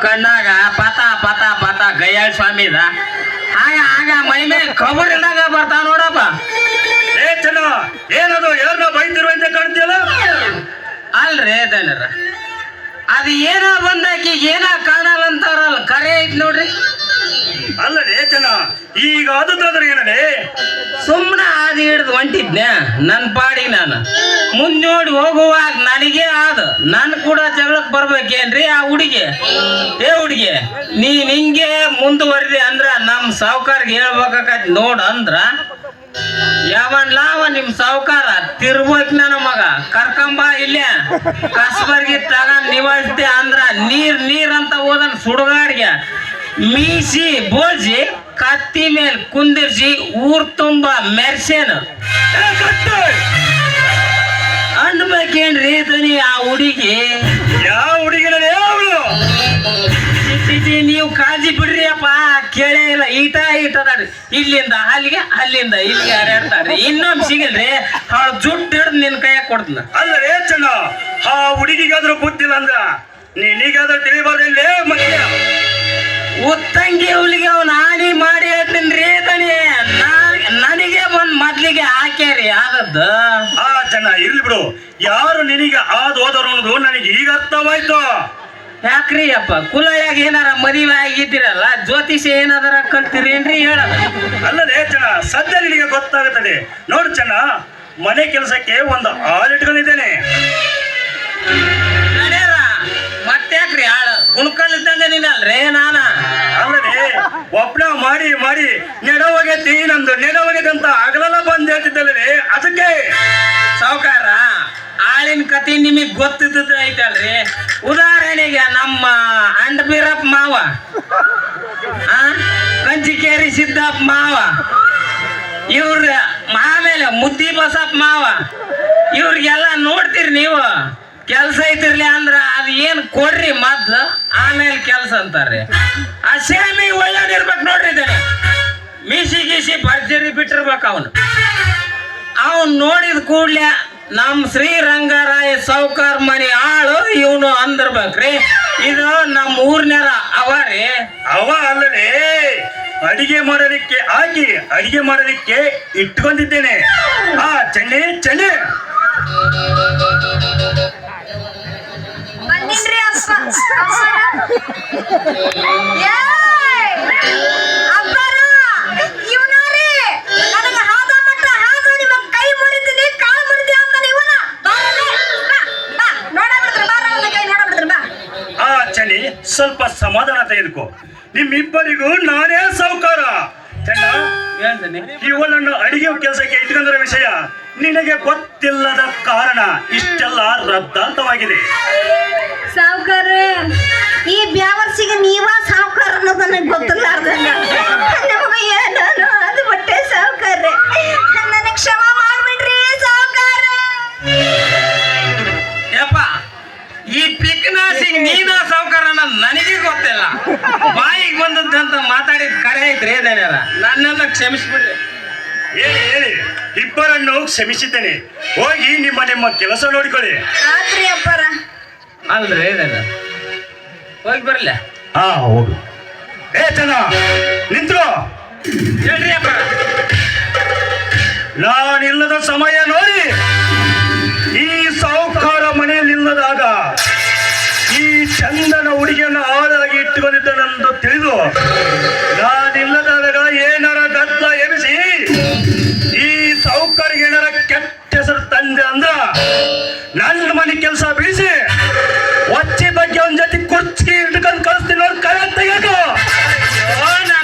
ಕಣ್ಣಾಗ ಪತ ಪತ ಪತ ಗಯ್ಯಾಳ ಸ್ವಾಮಿದ ಆಗ ಆಗ ಮೈ ಮೇಲೆ ಕಬರ್ ಇಲ್ದಾಗ ಬರ್ತಾವ ನೋಡಪ್ಪ. ಏ ಚೆನ್ನ ಏನದು ಯಾರನ್ನ ಬೈತಿರುವಂತೆ ಕಾಣ್ತೀಯಲ್ಲ? ಅಲ್ರಿ ದನರ ಅದು ಏನ ಬಂದಾಕಿ ಏನ ಕಾಣಲ್ಲ ಅಂತಾರಲ್ಲ, ಕರೆ ಐತ್ ನೋಡ್ರಿ. ಅಲ್ಲದೆ ಚೆನ್ನ ಈಗ ಆದ್ರೆ ಏನಲೇ? ಸುಮ್ಮನೆ ಆದಿ ಹಿಡ್ದು ಹೊಂಟಿದ್ನೆ ನನ್ನ ಪಾಡಿಗೆ ನಾನು. ಮುಂದೆ ನೋಡಿ ಹೋಗುವಾಗ ನನಗೆ ನನ್ ಕೂಡ ಜಗಳಕ್ಕೆ ಬರ್ಬೇಕೇನ್ರಿ ಆ ಹುಡುಗಿ? ಏ ಹುಡುಗಿ, ನೀನ್ ಹಿಂಗೆ ಮುಂದುವರಿದೆ ಅಂದ್ರ ನಮ್ ಸಾವುಕಾರ್ಗೆ ಹೇಳ್ಬೇಕಾಗತ್ ನೋಡ್ ಅಂದ್ರ ಯಾವನ್ಲಾವ ನಿಮ್ ಸಾವುಕಾರ ತಿರ್ಬೋಕ್ ನನ್ನ ಮಗ ಕರ್ಕಂಬ ಇಲ್ಲೇ ಕಸ್ಬರ್ಗಿ ತಗೊಂಡ್ ನಿವಾಳಿಸ್ದೆ ಅಂದ್ರ ನೀರ್ ಅಂತ ಹೋದನ್ ಸುಡುಗಾಡ್ಗೆ ಮೀಸಿ ಬೋಳ್ಸಿ ಕತ್ತಿ ಮೇಲೆ ಕುಂದಿರ್ಸಿ ಊರ್ ತುಂಬ ಮೆರ್ಸೇನು ಅನ್ಬೇಕೇನ್ರಿ ದನಿ ಆ ಹುಡುಗಿ? ಯಾವ ಹುಡುಗಿನ ಅವಳು? ನೀವು ಕಾಳಜಿ ಬಿಡ್ರಿ ಅಪ್ಪ, ಕೇಳೇ ಇಲ್ಲ. ಈಟದಾಡ್ರಿ ಇಲ್ಲಿಂದ ಅಲ್ಲಿಗೆ ಅಲ್ಲಿಂದ ಇಲ್ಲಿಗೆ ಹರಿಯಾಡ್ತಾಡ್ರಿ. ಇನ್ನೊಮ್ಮೆ ಸಿಗಲ್ರಿ ಅವಳ ಜುಟ್ಟು ಹಿಡ್ದು ನಿನ್ ಕೈಯಾಗ ಕೊಡ್ತನ. ಅಲ್ಲರೇ ಚೆನ್ನ ಆ ಹುಡುಗಿಗಾದ್ರೂ ಬುದ್ಧಿಲ್ಲ ಅಂದ್ರ ನೀನೀಗಾದ್ರೂ ತಿಳಿಬಾರ್ದಿಲ್ಲೇ ಮತ್ತೆ ಉತ್ತಂಗಿ ಹುಲಿಗೆ ಅವ್ನ ಹಾನಿ ಮಾಡಿ ಹೇಳ್ತೀನ್ರಿ ದನಿ. ನನಗೆ ಬಂದ್ ಮೊದ್ಲಿಗೆ ಹಾಕ್ಯಾರಿ ಆದದ್ದು. ಆ ಚೆನ್ನ ಇರ್ಲಿ ಬಿಡು, ಯಾರು ನಿನಗೆ ಹೋದರು ಅನ್ನೋದು ನನಗೆ ಈಗ ಅರ್ಥವಾಯ್ತು. ಯಾಕ್ರಿ ಅಪ್ಪ ಕುಲಯಾಗ ಏನಾರ ಮದುವೆ ಆಗಿದ್ದೀರಲ್ಲ, ಜ್ಯೋತಿಷ ಏನಾದಾರ ಕಲ್ತಿರೇನ್ರಿ ಹೇಳದ? ಅಲ್ಲದೆ ಚೆನ್ನ ಸದ್ಯ ನಿನಗೆ ಗೊತ್ತಾಗುತ್ತದೆ ನೋಡು ಚೆನ್ನ, ಮನೆ ಕೆಲಸಕ್ಕೆ ಒಂದು ಇಟ್ಕೊಂಡಿದ್ದೇನೆ. ಮತ್ತ್ಯಾಕ್ರಿ ಆಳ ಗುಣಕಲ್ ಇದ್ದಂಗ ನೀನಲ್ರೇ ನಾನ? ಅಲ್ಲದೆ ಒಬ್ಬನ ಮಾಡಿ ಮಾಡಿ ನೆಡವಾಗೈತಿ ನಂದು ನೆಡವಾಗೈತೆ ಆಗಲೆಲ್ಲ ಬಂದ್ ಹೇಳ್ತಿದ್ದಲ್ಲೇ ಅದಕ್ಕೆ. ಸಾವುಕಾರ ಆಳಿನ ಕತಿ ನಿಮಗ್ ಗೊತ್ತಿದ್ದ ಐತಲ್ರಿ. ಉದಾಹರಣೆಗೆ ನಮ್ಮ ಅಂಡ ಬೀರಪ್ಪ ಮಾವ, ಕಂಚಿಕೇರಿ ಸಿದ್ದಪ್ಪ ಮಾವ, ಇವ್ರ ಆಮೇಲೆ ಮುದ್ದಿ ಬಸಪ್ಪ ಮಾವ, ಇವ್ರಿಗೆಲ್ಲ ನೋಡ್ತೀರಿ ನೀವು. ಕೆಲ್ಸ ಐತಿರ್ಲಿ ಅಂದ್ರ ಅದ್ ಏನ್ ಕೊಡ್ರಿ ಮೊದ್ಲು, ಆಮೇಲೆ ಕೆಲ್ಸ ಅಂತಾರ್ರಿ. ಆ ಸೇಮಿ ಒಳ್ಳೆದಿರ್ಬೇಕು ನೋಡ್ರಿ. ಇದ್ದಾನೆ ಮೀಸಿ ಗೀಸಿ ಭರ್ಜರಿ ಬಿಟ್ಟಿರ್ಬೇಕು ಅವನು ನೋಡಿದ ಕೂಡ್ಲೆ ನಮ್ ಶ್ರೀರಂಗರಾಯ ಸಾವುಕಾರ ಮನಿ ಆಳು ಇವನು ಅಂದಿರ್ಬೇಕ್ರಿ. ಇದು ನಮ್ಮ ಊರ್ನ್ಯಾರ ಅವರಿ ಅವ ಅಲ್ಲದೆ ಅಡಿಗೆ ಮಾಡೋದಕ್ಕೆ ಹಾಕಿ ಅಡಿಗೆ ಮಾಡೋದಕ್ಕೆ ಇಟ್ಕೊಂಡಿದ್ದೇನೆ. ಆ ಚೆನ್ನೆ ಚೆನ್ನೆ ಬಂದಿನ್ರಿ ಅಪ್ಪ. ಸ್ವಲ್ಪ ಸಮಾಧಾನ ತೆಗೆದುಕೋ. ನಿಮ್ಮಿಬ್ಬರಿಗೂ ನಾನೇ ಸಾವುಕಾರ. ಇವಳನ್ನು ಅಡಿಗೆ ಕೆಲಸಕ್ಕೆ ಇಟ್ಕೊಂಡಿರೋ ವಿಷಯ ನಿನಗೆ ಗೊತ್ತಿಲ್ಲದ ಕಾರಣ ಇಷ್ಟೆಲ್ಲ ರದ್ದಾಂತವಾಗಿದೆ. ಸಾವುಕಾರ, ಈ ಬ್ಯಾವರ್ಸಿಗೆ ನೀವ ಸಾವುಕಾರ ಅನ್ನೋದು ನನಗೆ ಗೊತ್ತಿಲ್ಲಾರ್ದಂಗ ನಮಗೆ ಏನೋ ಅದು ಬಟ್ಟೆ ಸಾವುಕಾರ, ನನಗೆ ಕ್ಷಮ ಮಾಡ್ಬಿಡ್ರಿ ಸಾವುಕಾರ. ಯಪ್ಪ ಈ ಪಿಕ್ನಾಸಿಗೆ ನೀನ ಸಾವುಕಾರ ಅನ್ನೋದು ನನಗೆ ಗೊತ್ತಿಲ್ಲ. ಬಾಯಿಗೆ ಬಂದದ್ದಂತ ಮಾತಾಡಿದ ಕರೆ ಐತ್ರಿ ಏನಾರ ನನ್ನೆಲ್ಲ ಕ್ಷಮಿಸ್ಬಿಡ್ರಿ. ಹೇಳಿ ಹೇಳಿ, ಇಬ್ಬರನ್ನು ಕ್ಷಮಿಸಿದ್ದೇನೆ. ಹೋಗಿ ನಿಮ್ಮ ನಿಮ್ಮ ಕೆಲಸ ನೋಡಿಕೊಳ್ಳಿ. ಆತ್ರಿ ಅಪ್ಪರ. ಅಲ್ರಿ ಏನೇನ ಹೋಗಿ ಬರ್ಲ? ಹಾ ಹೋಗು. ಏ ಚೆನ್ನ ನಿಂತ್ರು. ಹೇಳ್ರಿ ಅಪ್ಪ. ನಾನಿಲ್ಲದ ಸಮಯ ನೋಡಿ ಈ ಸಾವುಕಾರ ಮನೆಯಲ್ಲಿಲ್ಲದಾಗ ಈ ಚಂದನ ಹುಡುಗಿಯನ್ನು ಆಳಾಗಿ ಇಟ್ಟುಕೊಂಡಿದ್ದನೆಂದು ತಿಳಿದು ನಾನಿಲ್ಲದಾಗ ಏನಾರ ಗದ್ದ ಎಬ್ಬಿಸಿ ಈ ಸಾವುಕಾರಿಗೆ ಏನಾರ ಕೆಟ್ಟ ಹೆಸರು ತಂದೆ ಅಂದ್ರ ನನ್ನ ಮನೆ ಕೆಲಸ ಬಿಡಿಸಿ